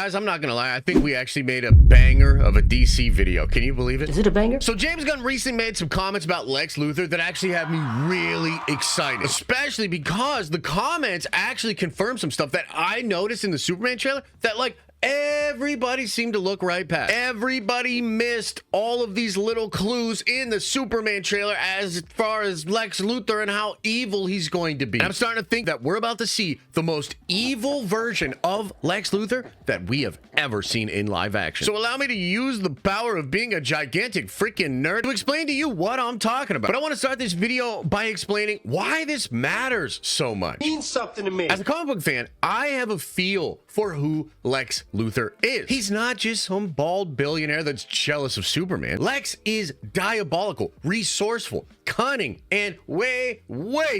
guys, I'm not gonna lie. I think we actually made a banger of a DC video. Can you believe it? Is it a banger? So James Gunn recently made some comments about Lex Luthor that actually have me really excited, especially because the comments actually confirm some stuff that I noticed in the Superman trailer that, like, everybody seemed to look right past. Everybody missed all of these little clues in the Superman trailer as far as Lex Luthor and how evil he's going to be. And I'm starting to think that we're about to see the most evil version of Lex Luthor that we have ever seen in live action. So allow me to use the power of being a gigantic freaking nerd to explain to you what I'm talking about. But I want to start this video by explaining why this matters so much. It means something to me. As a comic book fan, I have a feel for who Lex Luthor is. He's not just some bald billionaire that's jealous of Superman. Lex is diabolical, resourceful, cunning, and way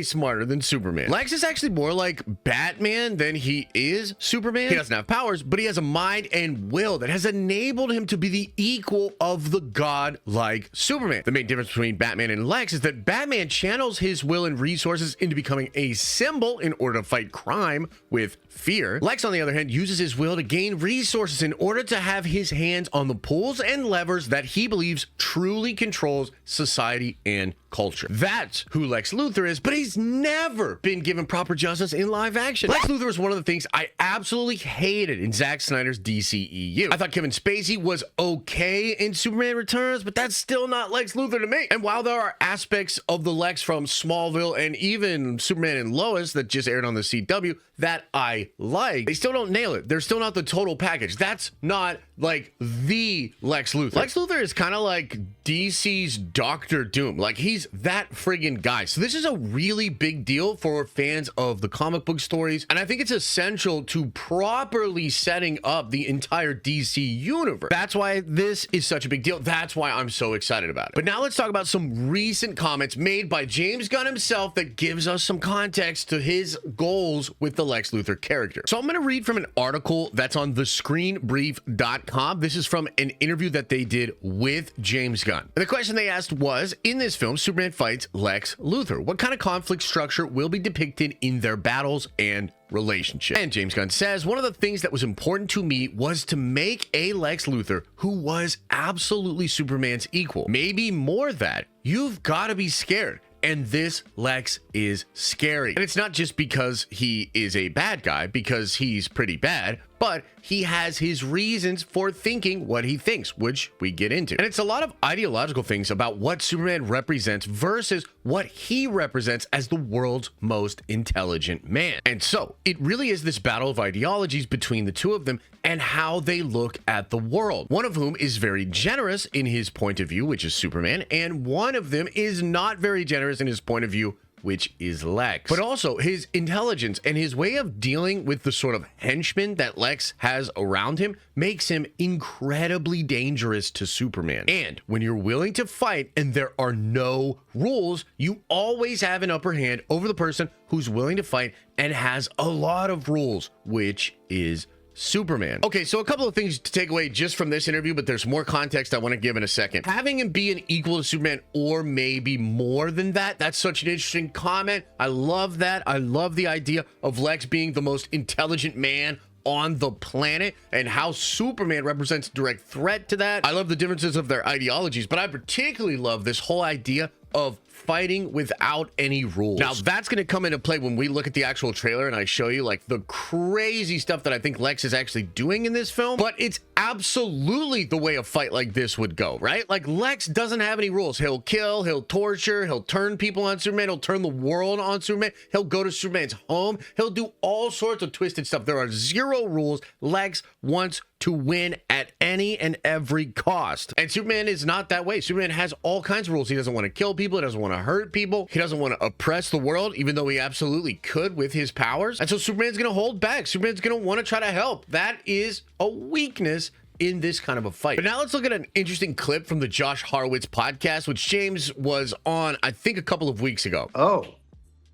smarter than Superman. Lex is actually more like Batman than he is Superman. He doesn't have powers, but he has a mind and will that has enabled him to be the equal of the god-like Superman. The main difference between Batman and Lex is that Batman channels his will and resources into becoming a symbol in order to fight crime with fear. Lex, on the other hand, uses his will to gain resources in order to have his hands on the pulls and levers that he believes truly controls society and culture. That's who Lex Luthor is, but he's never been given proper justice in live action. Lex Luthor is one of the things I absolutely hated in Zack Snyder's DCEU. I thought Kevin Feige was okay in Superman Returns, but that's still not Lex Luthor to me. And while there are aspects of the Lex from Smallville and even Superman and Lois that just aired on the CW that I like, they still don't nail it. They're still not the total package. That's not like the Lex Luthor. Lex Luthor is kind of like DC's Doctor Doom. Like, he's that friggin' guy. So this is a really big deal for fans of the comic book stories, and I think it's essential to properly setting up the entire DC universe. That's why this is such a big deal. That's why I'm so excited about it. But now let's talk about some recent comments made by James Gunn himself that gives us some context to his goals with the Lex Luthor character. So I'm going to read from an article that's on thescreenbrief.com. This is from an interview that they did with James Gunn. And the question they asked was, in this film, Superman fights Lex Luthor. What kind of conflict structure will be depicted in their battles and relationship? And James Gunn says, one of the things that was important to me was to make a Lex Luthor who was absolutely Superman's equal. Maybe more that. You've got to be scared. And this Lex is scary. And it's not just because he is a bad guy, because he's pretty bad, but he has his reasons for thinking what he thinks, which we get into. And it's a lot of ideological things about what Superman represents versus what he represents as the world's most intelligent man. And so it really is this battle of ideologies between the two of them and how they look at the world. One of whom is very generous in his point of view, which is Superman, and one of them is not very generous in his point of view, which is Lex. But also his intelligence and his way of dealing with the sort of henchmen that Lex has around him makes him incredibly dangerous to Superman. And when you're willing to fight and there are no rules, you always have an upper hand over the person who's willing to fight and has a lot of rules, which is Superman. Okay, so a couple of things to take away just from this interview, but there's more context I want to give in a second. Having him be an equal to Superman, or maybe more than that, that's such an interesting comment. I love that. I love the idea of Lex being the most intelligent man on the planet and how Superman represents a direct threat to that. I love the differences of their ideologies, but I particularly love this whole idea of fighting without any rules. Now, that's going to come into play when we look at the actual trailer and I show you like the crazy stuff that I think Lex is actually doing in this film, but it's absolutely the way a fight like this would go, right? Like, Lex doesn't have any rules. He'll kill, he'll torture, he'll turn people on Superman, he'll turn the world on Superman, he'll go to Superman's home, he'll do all sorts of twisted stuff. There are zero rules. Lex wants to win at any and every cost. And Superman is not that way. Superman has all kinds of rules. He doesn't want to kill people. He doesn't want to hurt people. He doesn't want to oppress the world, even though he absolutely could with his powers. And so Superman's going to hold back. Superman's going to want to try to help. That is a weakness in this kind of a fight. But now let's look at an interesting clip from the Josh Horowitz podcast, which James was on, I think, a couple of weeks ago. Oh,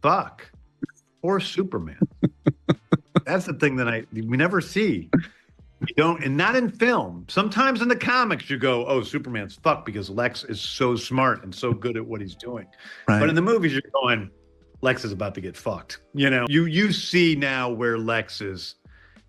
fuck. Poor Superman. That's the thing that we never see. You don't, and not in film. Sometimes in the comics you go, oh, Superman's fucked because Lex is so smart and so good at what he's doing. Right. But in the movies you're going, Lex is about to get fucked. You know, you see now where Lex is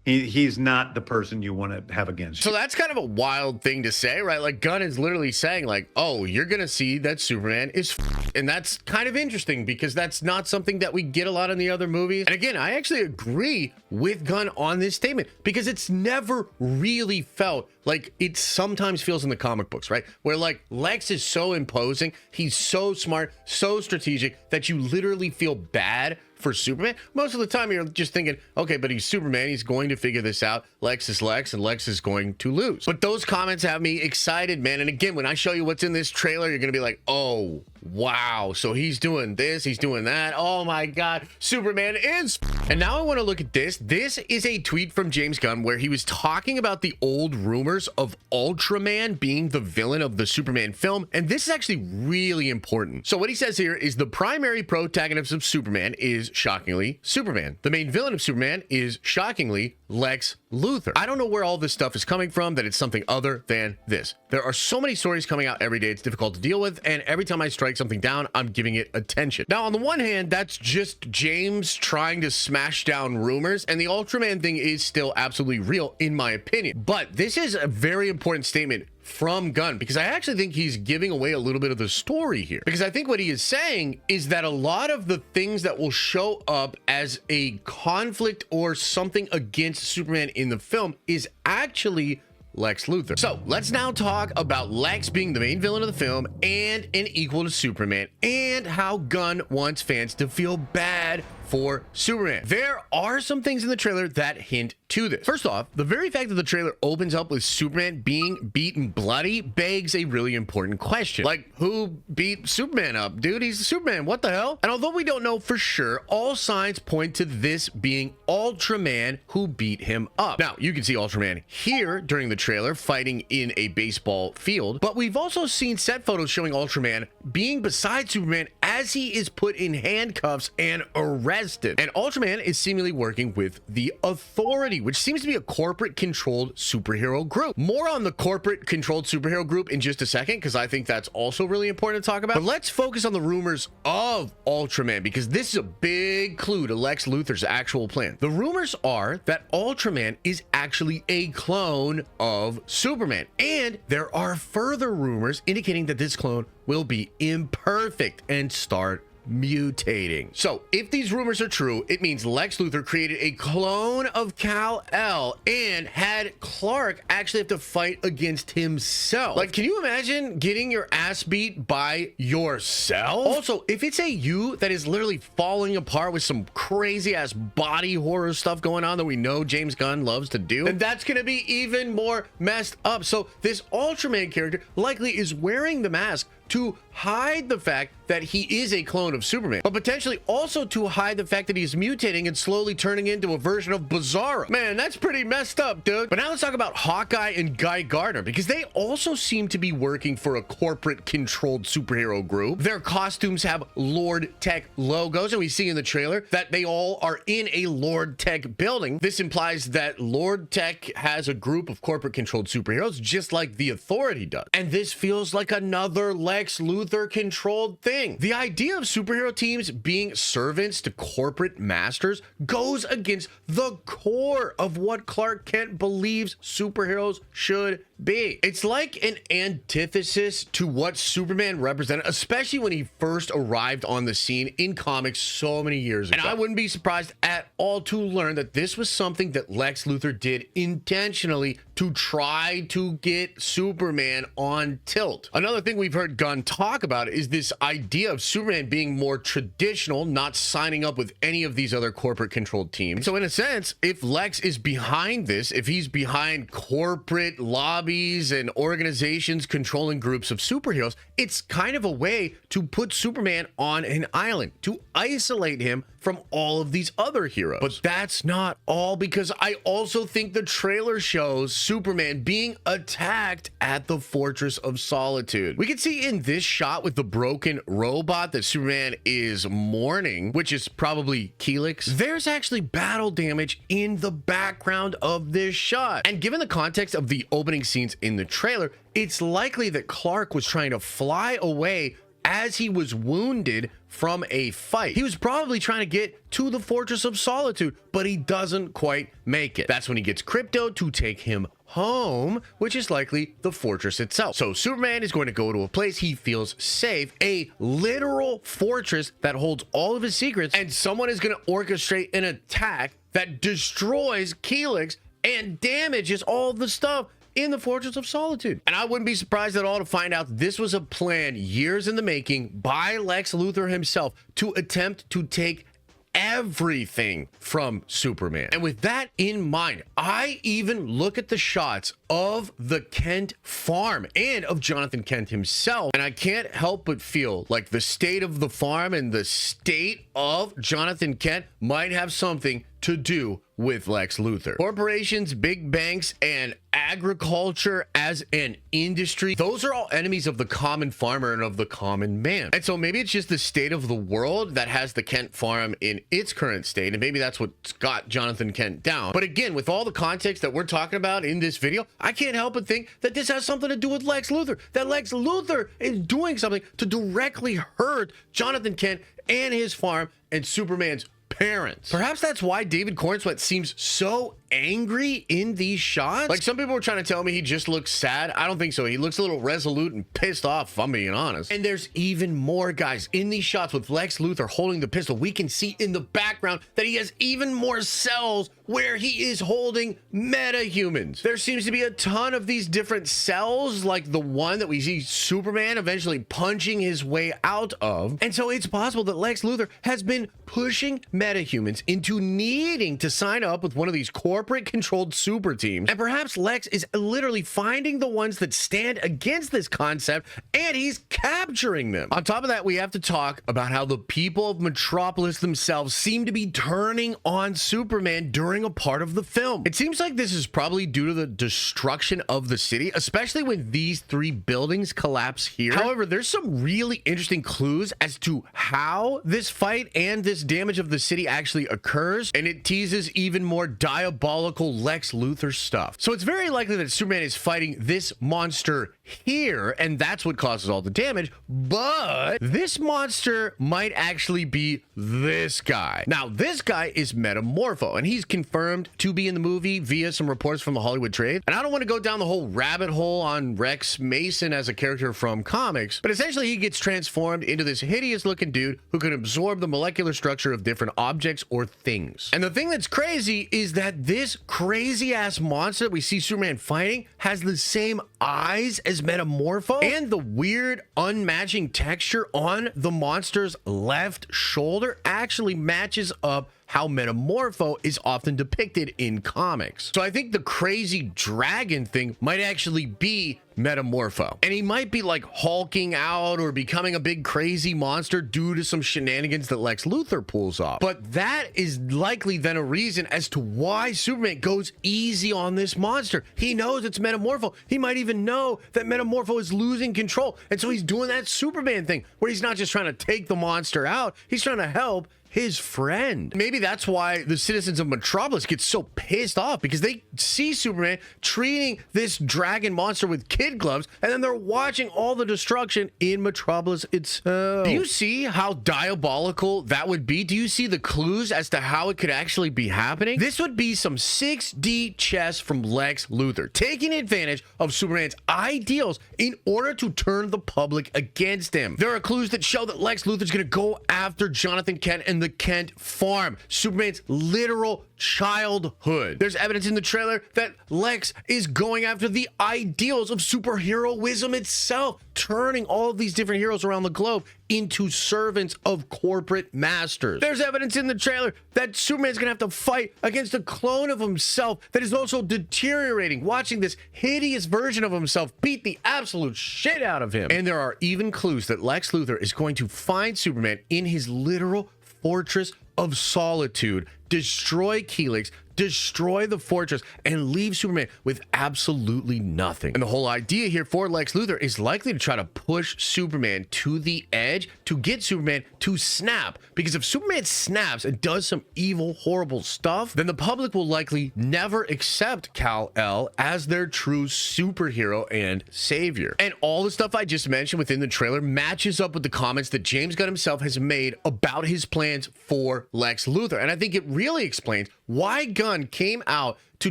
He's not the person you want to have against So you. that's kind of a wild thing to say, right? Like Gunn is literally saying like, oh, you're going to see that Superman is and that's kind of interesting because that's not something that we get a lot in the other movies. And again, I actually agree with Gunn on this statement because it's never really felt like it sometimes feels in the comic books, right? Where like Lex is so imposing, he's so smart, so strategic that you literally feel bad for Superman. Most of the time you're just thinking, okay, but he's Superman, he's going to figure this out. Lex is Lex and Lex is going to lose. But those comments have me excited, man. And again, when I show you what's in this trailer, you're gonna be like, oh wow, so he's doing this, he's doing that. Oh my god, Superman is. And now I want to look at this. This is a tweet from James Gunn where he was talking about the old rumors of Ultraman being the villain of the Superman film, and this is actually really important. So what he says here is the primary protagonist of Superman is shockingly Superman. The main villain of Superman is shockingly Lex Luthor. I don't know where all this stuff is coming from, that it's something other than this. There are so many stories coming out every day, it's difficult to deal with, and every time I strike something down, I'm giving it attention. Now, on the one hand, that's just James trying to smash down rumors, and the Ultraman thing is still absolutely real, in my opinion. But this is a very important statement from Gunn because I actually think he's giving away a little bit of the story here, because I think what he is saying is that a lot of the things that will show up as a conflict or something against Superman in the film is actually Lex Luthor. So let's now talk about Lex being the main villain of the film and an equal to Superman, and how Gunn wants fans to feel bad for Superman. There are some things in the trailer that hint to this. First off, the very fact that the trailer opens up with Superman being beaten bloody begs a really important question. Like, who beat Superman up? Dude, he's Superman, what the hell? And although we don't know for sure, all signs point to this being Ultraman who beat him up. Now, you can see Ultraman here during the trailer fighting in a baseball field, but we've also seen set photos showing Ultraman being beside Superman as he is put in handcuffs and arrested. And Ultraman is seemingly working with the Authority, which seems to be a corporate-controlled superhero group. More on the corporate-controlled superhero group in just a second, because I think that's also really important to talk about. But let's focus on the rumors of Ultraman, because this is a big clue to Lex Luthor's actual plan. The rumors are that Ultraman is actually a clone of Superman, and there are further rumors indicating that this clone will be imperfect and start mutating. So if these rumors are true, it means Lex Luthor created a clone of Kal-El and had Clark actually have to fight against himself. Like, can you imagine getting your ass beat by yourself? Also, if it's a you that is literally falling apart with some crazy ass body horror stuff going on that we know James Gunn loves to do, then that's gonna be even more messed up. So this Ultraman character likely is wearing the mask to hide the fact that he is a clone of Superman, but potentially also to hide the fact that he's mutating and slowly turning into a version of Bizarro. Man, that's pretty messed up, dude. But now let's talk about Hawkeye and Guy Gardner, because they also seem to be working for a corporate-controlled superhero group. Their costumes have Lord Tech logos, and we see in the trailer that they all are in a Lord Tech building. This implies that Lord Tech has a group of corporate-controlled superheroes, just like the Authority does. And this feels like another Lex Luthor controlled thing. The idea of superhero teams being servants to corporate masters goes against the core of what Clark Kent believes superheroes should be. It's like an antithesis to what Superman represented, especially when he first arrived on the scene in comics so many years ago. And I wouldn't be surprised at all to learn that this was something that Lex Luthor did intentionally to try to get Superman on tilt. Another thing we've heard Gunn talk about is this idea of Superman being more traditional, not signing up with any of these other corporate controlled teams. So in a sense, if Lex is behind this, if he's behind corporate lobbies and organizations controlling groups of superheroes, it's kind of a way to put Superman on an island, to isolate him from all of these other heroes. But that's not all, because I also think the trailer shows Superman being attacked at the Fortress of Solitude. We can see in this shot with the broken robot that Superman is mourning, which is probably Helix, there's actually battle damage in the background of this shot. And given the context of the opening scenes in the trailer, it's likely that Clark was trying to fly away as he was wounded from a fight. He was probably trying to get to the Fortress of Solitude, but he doesn't quite make it. That's when he gets Crypto to take him home, which is likely the fortress itself. So Superman is going to go to a place he feels safe, a literal fortress that holds all of his secrets, and someone is going to orchestrate an attack that destroys Helix and damages all the stuff in the Fortress of Solitude. And I wouldn't be surprised at all to find out this was a plan years in the making by Lex Luthor himself to attempt to take everything from Superman. And with that in mind, I even look at the shots of the Kent farm and of Jonathan Kent himself, and I can't help but feel like the state of the farm and the state of Jonathan Kent might have something to do with Lex Luthor. Corporations, big banks, and agriculture as an industry, those are all enemies of the common farmer and of the common man. And so maybe it's just the state of the world that has the Kent farm in its current state, and maybe that's what's got Jonathan Kent down. But again, with all the context that we're talking about in this video, I can't help but think that this has something to do with Lex Luthor, that Lex Luthor is doing something to directly hurt Jonathan Kent and his farm and Superman's parents. Perhaps that's why David Cornsweet seems so angry in these shots. Like, some people were trying to tell me he just looks sad. I don't think so. He looks a little resolute and pissed off, if I'm being honest. And there's even more, guys. In these shots with Lex Luthor holding the pistol, we can see in the background that he has even more cells where he is holding metahumans. There seems to be a ton of these different cells, like the one that we see Superman eventually punching his way out of. And so it's possible that Lex Luthor has been pushing metahumans into needing to sign up with one of these corporate-controlled super teams. And perhaps Lex is literally finding the ones that stand against this concept, and he's capturing them. On top of that, we have to talk about how the people of Metropolis themselves seem to be turning on Superman during a part of the film. It seems like this is probably due to the destruction of the city, especially when these three buildings collapse here. However, there's some really interesting clues as to how this fight and this damage of the city actually occurs, and it teases even more diabolical Lex Luthor stuff. So it's very likely that Superman is fighting this monster here, and that's what causes all the damage, but this monster might actually be this guy. Now, this guy is Metamorpho, and he's confirmed to be in the movie via some reports from the Hollywood Trade. And I don't want to go down the whole rabbit hole on Rex Mason as a character from comics, but essentially he gets transformed into this hideous looking dude who can absorb the molecular structure of different objects or things. And the thing that's crazy is that this crazy ass monster that we see Superman fighting has the same eyes as Metamorpho, and the weird unmatching texture on the monster's left shoulder actually matches up how Metamorpho is often depicted in comics. So I think the crazy dragon thing might actually be Metamorpho, and he might be like hulking out or becoming a big crazy monster due to some shenanigans that Lex Luthor pulls off. But that is likely then a reason as to why Superman goes easy on this monster. He knows it's Metamorpho. He might even know that Metamorpho is losing control, and so he's doing that Superman thing where he's not just trying to take the monster out, he's trying to help his friend. Maybe that's why the citizens of Metropolis get so pissed off, because they see Superman treating this dragon monster with kid gloves, and then they're watching all the destruction in Metropolis itself. Do you see how diabolical that would be? Do you see the clues as to how it could actually be happening? This would be some 6D chess from Lex Luthor, taking advantage of Superman's ideals in order to turn the public against him. There are clues that show that Lex Luthor's gonna go after Jonathan Kent and the Kent farm, Superman's literal childhood. There's evidence in the trailer that Lex is going after the ideals of superheroism itself, turning all of these different heroes around the globe into servants of corporate masters. There's evidence in the trailer that Superman's gonna have to fight against a clone of himself that is also deteriorating, watching this hideous version of himself beat the absolute shit out of him. And there are even clues that Lex Luthor is going to find Superman in his literal Fortress of Solitude destroy Helix, destroy the fortress, and leave Superman with absolutely nothing. And the whole idea here for Lex Luthor is likely to try to push Superman to the edge to get Superman to snap. Because if Superman snaps and does some evil, horrible stuff, then the public will likely never accept Kal-El as their true superhero and savior. And all the stuff I just mentioned within the trailer matches up with the comments that James Gunn himself has made about his plans for Lex Luthor. And I think it really explains why Gunn came out to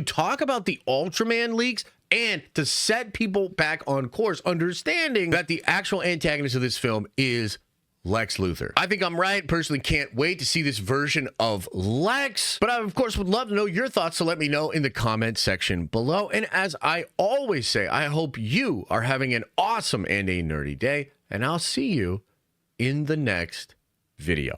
talk about the Ultraman leaks and to set people back on course, understanding that the actual antagonist of this film is Lex Luthor. I think I'm right. Personally, can't wait to see this version of Lex. But I, of course, would love to know your thoughts, so let me know in the comment section below. And as I always say, I hope you are having an awesome and a nerdy day, and I'll see you in the next video.